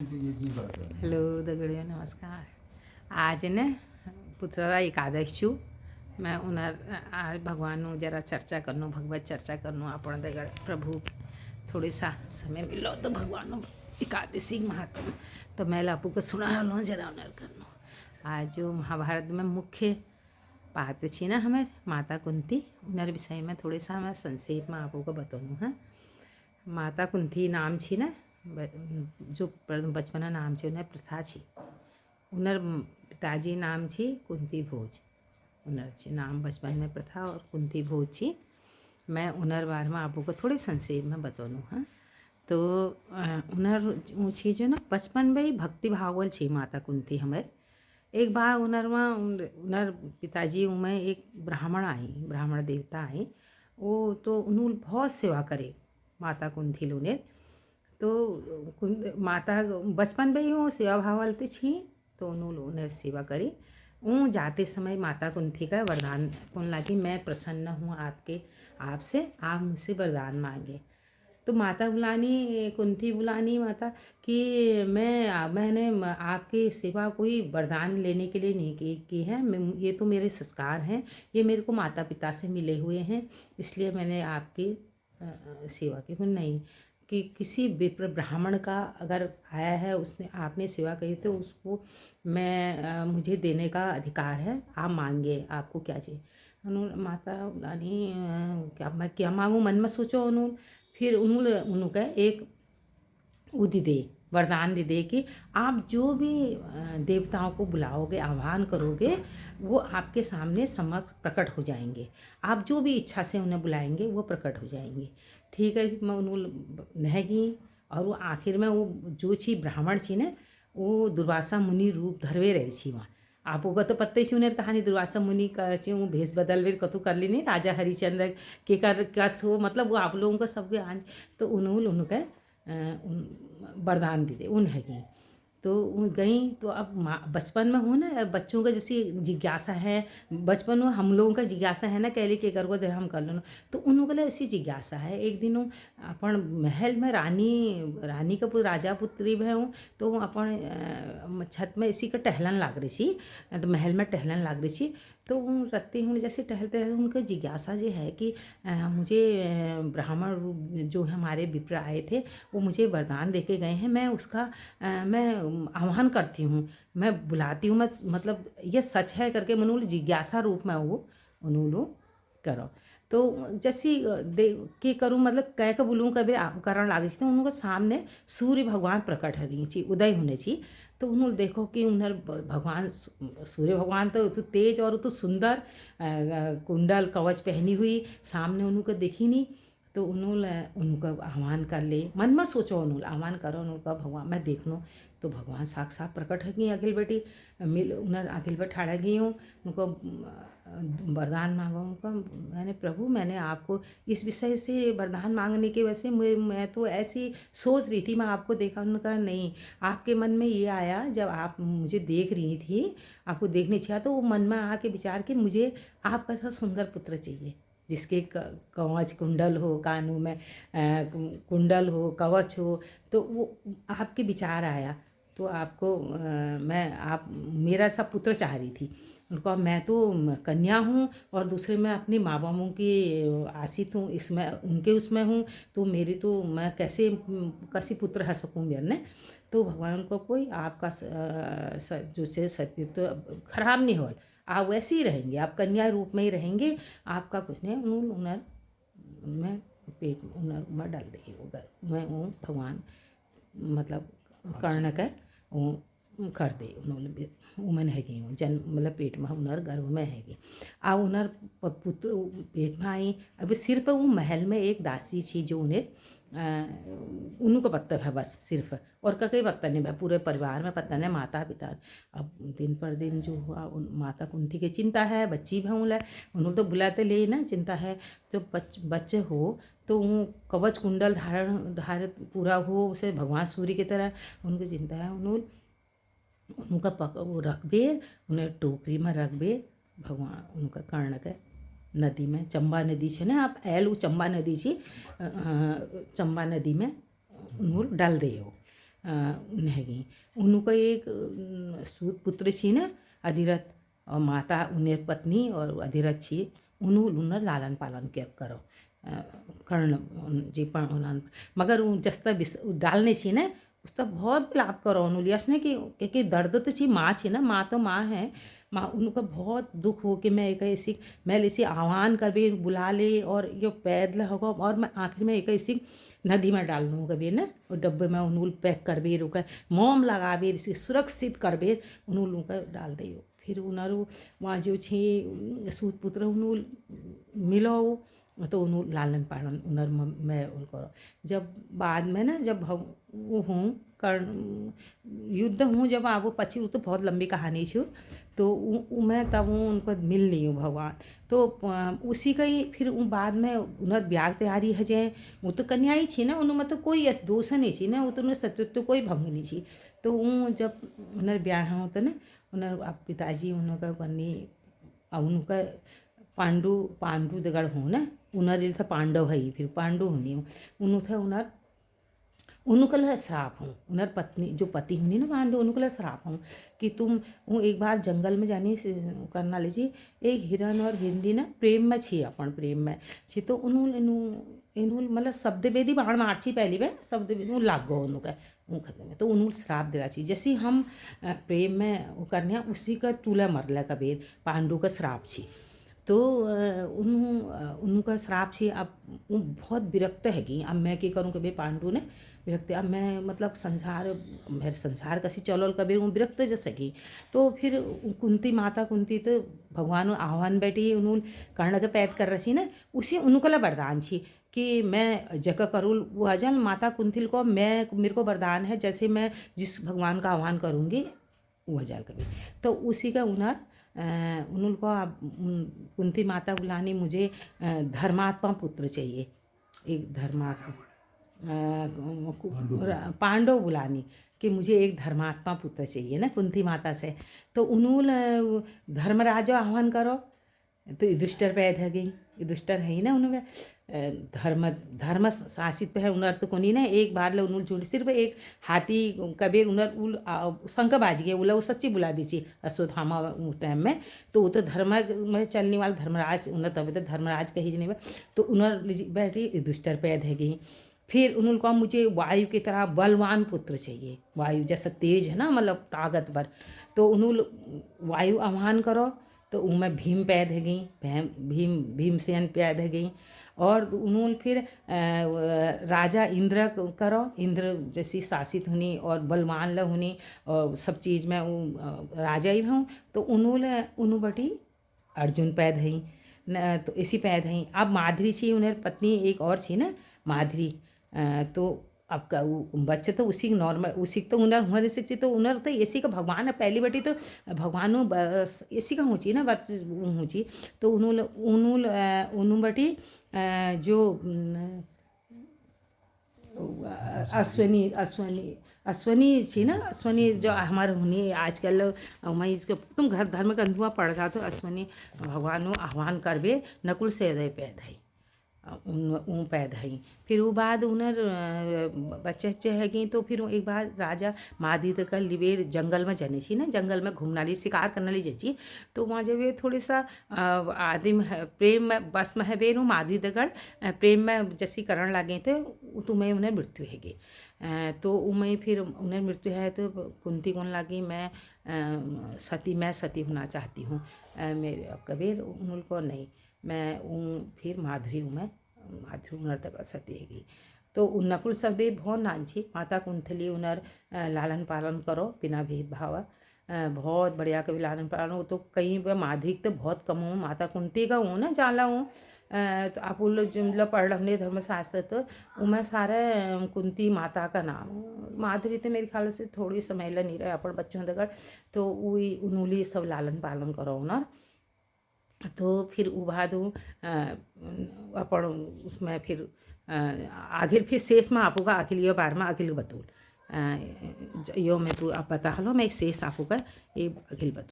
Hello दगड़ियों, नमस्कार। आज ने पुत्ररा एकादश छू। मैं उनर आज भगवान जरा चर्चा करनू, भगवत चर्चा करनू आपण दगड़ प्रभु थोड़ी सा समय मिलो तो भगवान एकादशी महात्मा तो मैं लापू को सुना लो जरा उनर करनू। आज जो महाभारत में मुख्य बात छी ना हमारे माता कुंती उनर विषय में थोड़ी सा मैं संक्षेप में आपको बताऊँ। हाँ, माता कुंती नाम छी ना जो बचपना नाम छे उन्हें प्रथा छी। उनर पिताजी नाम छी कुंती भोज। उनर नाम बचपन में प्रथा और कुंती भोज छी। मैं उनर बारे में आपको थोड़ी संक्षेप में बताऊँ। हाँ, तो उनर छी जो ना बचपन में ही भक्ति भावल छी माता कुंती हमारे। एक बार उनर पिताजी में एक ब्राह्मण देवता आई। वो तो उन्होंने बहुत सेवा करे माता कुंती लोने। तो माता बचपन में ही वो सेवा भावलते छी तो उन्होंने सेवा करी। जाते समय माता कुंती का वरदान कौन लगी, मैं प्रसन्न हूँ आपसे, आप मुझसे वरदान मांगे। तो माता बुलानी कुंती बुलानी माता कि मैंने आपकी सेवा कोई वरदान लेने के लिए नहीं की है। ये तो मेरे संस्कार हैं, ये मेरे को माता पिता से मिले हुए हैं, इसलिए मैंने आपकी सेवा की। नहीं कि किसी विप्र ब्राह्मण का अगर आया है, उसने आपने सेवा करी तो उसको मुझे देने का अधिकार है, आप मांगे आपको क्या चाहिए। उन्होंने माता बुलानी मैं क्या मांगूँ मन में सोचो। फिर उन्होंने एक उदी दे वरदान दे कि आप जो भी देवताओं को बुलाओगे, आह्वान करोगे, वो आपके सामने समक्ष प्रकट हो जाएंगे। आप जो भी इच्छा से उन्हें बुलाएंगे वो प्रकट हो जाएंगे। ठीक है, मैं उन्होंने नह गई। और वो आखिर में वो जो छी ब्राह्मण छी ने वो दुर्वासा मुनि रूप धरवे रहे छी वहाँ। आपको तो पत्ते छी उन्हें कहानी दुर्वासा मुनि का वो भेष बदल वे कतु कर ली नहीं राजा हरिचंद्र के कर कस हो, मतलब वो आप लोगों को सबके आंज। तो उन्होंने वरदान दे उन्हें गई। तो गई तो अब बचपन में हो ना, बच्चों का जैसी जिज्ञासा है, बचपन में हम लोगों का जिज्ञासा है ना, कहले के गर्भ हम कर लो। तो उन्होंने ऐसी जिज्ञासा है। एक दिन अपन महल में रानी का राजा पुत्री भी हूँ, तो अपन छत में इसी का टहलन लाग रही थी, तो महल में टहलन लाग रही थी। तो रत्ती हूँ जैसे टहलते रहे, उनका जिज्ञासा ये है कि मुझे ब्राह्मण रूप जो हमारे विप्र आए थे वो मुझे वरदान दे के गए हैं, मैं उसका मैं आह्वान करती हूँ, मैं बुलाती हूँ, मैं मतलब ये सच है करके मनोल जिज्ञासा रूप में वो उन्होंने करो। तो जैसी दे के करूँ मतलब कह के बोलूँ कभी करण लागे तो उनके सामने सूर्य भगवान प्रकट रही छी, उदय होने छी। तो उन्होंने देखो कि उन्हें भगवान सूर्य भगवान तो तेज और तो सुंदर कुंडल कवच पहनी हुई सामने उनको देखी नहीं। तो उन्होंने उनका आह्वान कर ले, मन में सोचो उन्होंने आह्वान करो उनका भगवान मैं देख लूँ। तो भगवान साक्षात प्रकट है गई अखिल बेटी मिल उन्हें अखिल बेट ठाड़ा गई हूँ, उनको वरदान मांगो। उनका मैंने प्रभु मैंने आपको इस विषय से वरदान मांगने की वजह से मैं तो ऐसी सोच रही थी, मैं आपको देखा। उनका नहीं, आपके मन में ये आया जब आप मुझे देख रही थी, आपको देखने चाहिए तो वो मन में आके विचार कि मुझे आपका ऐसा सुंदर पुत्र चाहिए जिसके कवच कुंडल हो, कानों में कुंडल हो, कवच हो। तो वो आपके विचार आया तो आपको आप मेरा सा पुत्र चाह रही थी। उनको मैं तो कन्या हूँ और दूसरे मैं अपने माँ बापों की आशित हूँ, इसमें उनके उसमें हूँ, तो मेरी तो मैं कैसे पुत्र है सकूँ मेरे ने। तो भगवान को कोई आपका जो है सत्य तो खराब नहीं हो, आप वैसे ही रहेंगे, आप कन्या रूप में ही रहेंगे, आपका कुछ नहीं। उन्हें मैं पेट में डाल दी मैं वो भगवान मतलब कर्ण का वो कर दे उन्होंने उमन हैगी जन्म मतलब पेट में उनर गर्भ में हैगी आ उनर पुत्र पेट में आई। अब सिर्फ वो महल में एक दासी थी जो उन्हें उनको पता है बस सिर्फ, और का कोई पता नहीं है, पूरे परिवार में पता नहीं माता पिता। अब दिन पर दिन जो हुआ माता कुंती की चिंता है, बच्ची भूल है, उन्होंने तो बुलाते ले ना चिंता है। तो बच्चे हो तो वो कवच कुंडल धारण पूरा हो उसे भगवान सूर्य की तरह उनकी चिंता है। उनका वो रख बे, उन्हें टोकरी में रख बे भगवान उनका कर्ण के नदी में, चंबा नदी है ना, आप ऐल वो चंबा नदी छी, चंबा नदी में उन्होंने डाल दे हो। नहगी उनको एक सूत पुत्र छी न अधिरथ और माता उन्हें पत्नी और अधिरथ छी उन्हें लालन पालन करो कर्ण जी पण मगर जस्ता डालने छी ने उसका बहुत लाभ करो यस ने कि दर्द तो छी माँ छी ना माँ तो माँ है माँ उनका बहुत दुख हो कि मैं एक ऐसी मैं ऐसी आह्वान कर भी बुला ले और यो पैदल होगा और मैं आखिर में एक ऐसी नदी में डाल दूँ कभी ना और डब्बे में उन्होंने पैक कर भी रुका मोम लगा भी इसे सुरक्षित कर भी उन्होंने डाल दे फिर उन्होंने वहाँ जो छे सूत पुत्र उन्होंने मिलो तो उन्होंने लालन पालन उन्होंने मैं उनको जब बाद में ना जब वो हूँ कर्ण युद्ध हूँ जब आप वो पची तो बहुत लंबी कहानी छू तो मैं तब उनको मिल नहीं हूँ भगवान तो उसी का ही फिर बाद में उन्हें ब्याह तैयारी है जाए वो तो कन्या ही छी ना उन्होंने मतलब कोई ऐसा दोष नहीं छी ना वो तो उन्हें सत्यत्व कोई भंग नहीं छी तो वो जब उन्हें ब्याह हो तो ना उन्हें आप पिताजी उनका कन्नी उनका पांडु दगड़ हूँ ना उन्हें था पांडव है फिर पांडु होनी हूँ उन्होंने श्राप हूँ उन्हें पत्नी जो पति हुई ना पांडु उन्होंने श्राप हूँ कि तुम वो एक बार जंगल में जानी करना लीजिए एक हिरन और हिरनी ना प्रेम में छी अपन प्रेम में छी तो उन्होंने मतलब शब्द वेदी बाण मारची पहली बार शब्द वेदी लाग गो उनका वो खत्म है तो उन्होंने श्राप दिला छी जैसे हम प्रेम में वो करने उसी का तुला मरला कबीर पांडु का श्राप छी तो उनका श्राप छी अब वो बहुत विरक्त हैगी अब मैं क्या करूँ कभी पांडु ने विरक्त अब मैं मतलब मेरे संसार कसी चलोल कबीर वो विरक्त जैसे की तो फिर कुंती माता कुंती तो भगवान आह्वान बैठी उन्होंने कर्ण के पैद कर रही ना उसी उनको वरदान छी कि मैं जगह करूँ वो अजल माता कुंतिल को मेरे को वरदान है जैसे मैं जिस भगवान का आह्वान करूँगी वो अजल कभी तो उसी का उनको कुंती माता बुलानी मुझे धर्मात्मा पुत्र चाहिए एक धर्मात्मा पांडव बुलानी कि मुझे एक धर्मात्मा पुत्र चाहिए ना कुंती माता से तो उन्होंने धर्मराज आह्वान करो तो युधिष्ठिर पैदा है गई युधिष्ठिर है ही ना उन्होंने धर्म शासित पे है उन्हें तो कोनी ना एक बार ले उन्होंने जोड़ सिर्फ एक हाथी कबीर उन्हें शंख बाज गए वो सच्ची बुला दी थी अश्वत्थामा टाइम में तो वो तो धर्म में चलने वाला धर्मराज उन्हें तभी तो धर्मराज कही नहीं तो उन्हें बैठी युधिष्ठिर पैदा है गई फिर उन्होंने कहा मुझे वायु की तरह बलवान पुत्र चाहिए वायु जैसा तेज है ना मतलब ताकतवर तो उन्होंने वायु आह्वान करो तो उनमें भीम पैदा है गई भीमसेन पैदा है गई और उन्होंने फिर राजा इंद्र करो इंद्र जैसी शासित होनी और बलवान ल होनी और सब चीज़ में वो राजा ही हूँ तो उन्होंने बटी अर्जुन पैदा है तो इसी पैदा है अब माधुरी छी उन्हें पत्नी एक और छी ना माधुरी तो आपका वो बच्चे तो उसी नॉर्मल उसी तो उन्हें हमारे शिक्षी तो उन्हें तो इसी का भगवान है पहली बेटी तो भगवान इसी का ऊँची ना बात ऊँची तो उन्होंने बेटी जो अश्वनी छी ना अश्वनी जो हमारे हुनी आजकल मैं इसको तुम घर में कंधुआ पड़ जा तो अश्वनी भगवान आह्वान करबे नकुल सहदेव पैदा है उन पैदा है फिर वो बाद उन्हें बच्चे है गई तो फिर एक बार राजा मादित का लिबेर जंगल में जाने छी ना जंगल में घूमना ली शिकार करने ली जाची तो वहाँ जब ये थोड़ी सा आदिम प्रेम में बस में है बेरू माधुरी दगड़ प्रेम में जैसी करण लगे थे तुम्हें उन्हें मृत्यु हैगी तो उमें फिर उन्हें मृत्यु है तो कुंती कौन लगी मैं सती होना चाहती हूँ मेरे कबीर उनको नहीं मैं फिर माधुरी हूँ मैं माधुरी उन्हें सती हैगी तो नकुल सहदेव बहुत नानची माता कुंतली उन्हें लालन पालन करो बिना भेदभाव बहुत बढ़िया कभी लालन पालन हो तो कहीं पर माधिक तो बहुत कम हूँ माता कुंती का हूँ ना जाला हूँ तो आप लोग जो मतलब पढ़ हमने धर्मशास्त्र तो मैं सारे कुंती माता का नाम माधुरी तो मेरे ख्याल से थोड़ी समय नहीं रहे अपन बच्चों तक तो वही उन्होंने सब लालन पालन करो ना तो फिर उबादू अपन उसमें फिर आखिर फिर शेष में आपका अखिल बार में अखिल बतूल यो मैं तू आप बता लो मैं शेष आपका ये अखिल बतूल।